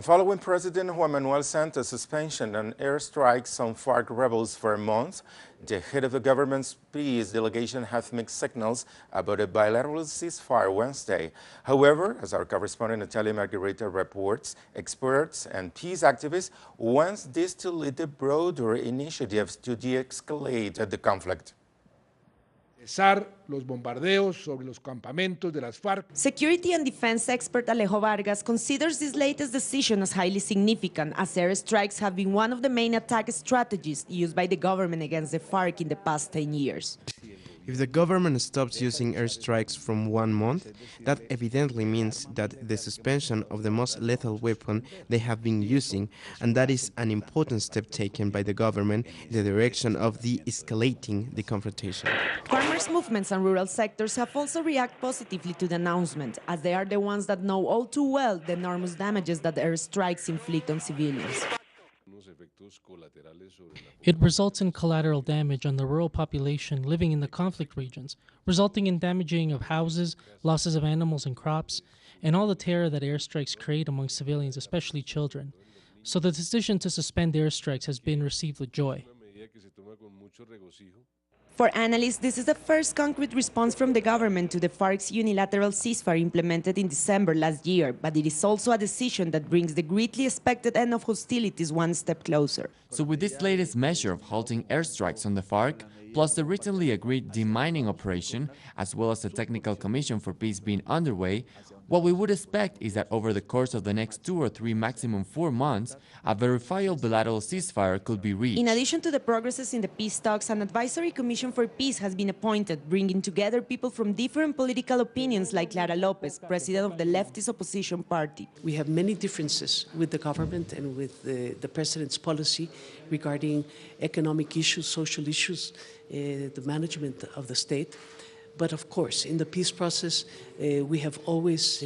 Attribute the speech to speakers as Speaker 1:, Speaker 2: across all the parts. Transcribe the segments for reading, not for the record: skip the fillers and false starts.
Speaker 1: Following President Juan Manuel Santos' suspension on airstrikes on FARC rebels for a month, the head of the government's peace delegation has mixed signals about a bilateral ceasefire Wednesday. However, as our correspondent Natalia Margarita reports, experts and peace activists want this to lead to broader initiatives to de-escalate the conflict.
Speaker 2: Los bombardeos sobre los campamentos de las FARC.
Speaker 3: Security and defense expert Alejo Vargas considers this latest decision as highly significant, as airstrikes have been one of the main attack strategies used by the government against the FARC in the past 10 years.
Speaker 4: If the government stops using airstrikes from 1 month, that evidently means that the suspension of the most lethal weapon they have been using, and that is an important step taken by the government in the direction of de-escalating the confrontation.
Speaker 3: Farmers' movements and rural sectors have also reacted positively to the announcement, as they are the ones that know all too well the enormous damages that airstrikes inflict on civilians.
Speaker 5: It results in collateral damage on the rural population living in the conflict regions, resulting in damaging of houses, losses of animals and crops, and all the terror that airstrikes create among civilians, especially children. So the decision to suspend airstrikes has been received with joy.
Speaker 3: For analysts, this is the first concrete response from the government to the FARC's unilateral ceasefire implemented in December last year, but it is also a decision that brings the greatly expected end of hostilities one step closer.
Speaker 6: So with this latest measure of halting airstrikes on the FARC, plus the recently agreed demining operation, as well as a technical commission for peace being underway, what we would expect is that over the course of the next 2 or 3, maximum 4 months, a verifiable bilateral ceasefire could be reached.
Speaker 3: In addition to the progresses in the peace talks, an advisory commission for peace has been appointed, bringing together people from different political opinions like Clara Lopez, president of the leftist opposition party.
Speaker 7: We have many differences with the government and with the president's policy regarding economic issues, social issues, the management of the state. But of course, in the peace process, we have always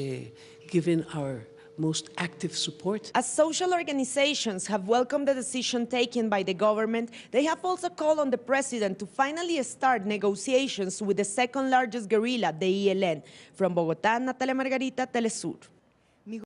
Speaker 7: given our most active support.
Speaker 3: As social organizations have welcomed the decision taken by the government, they have also called on the president to finally start negotiations with the second largest guerrilla, the ELN. From Bogotá, Natalia Margarita, Telesur.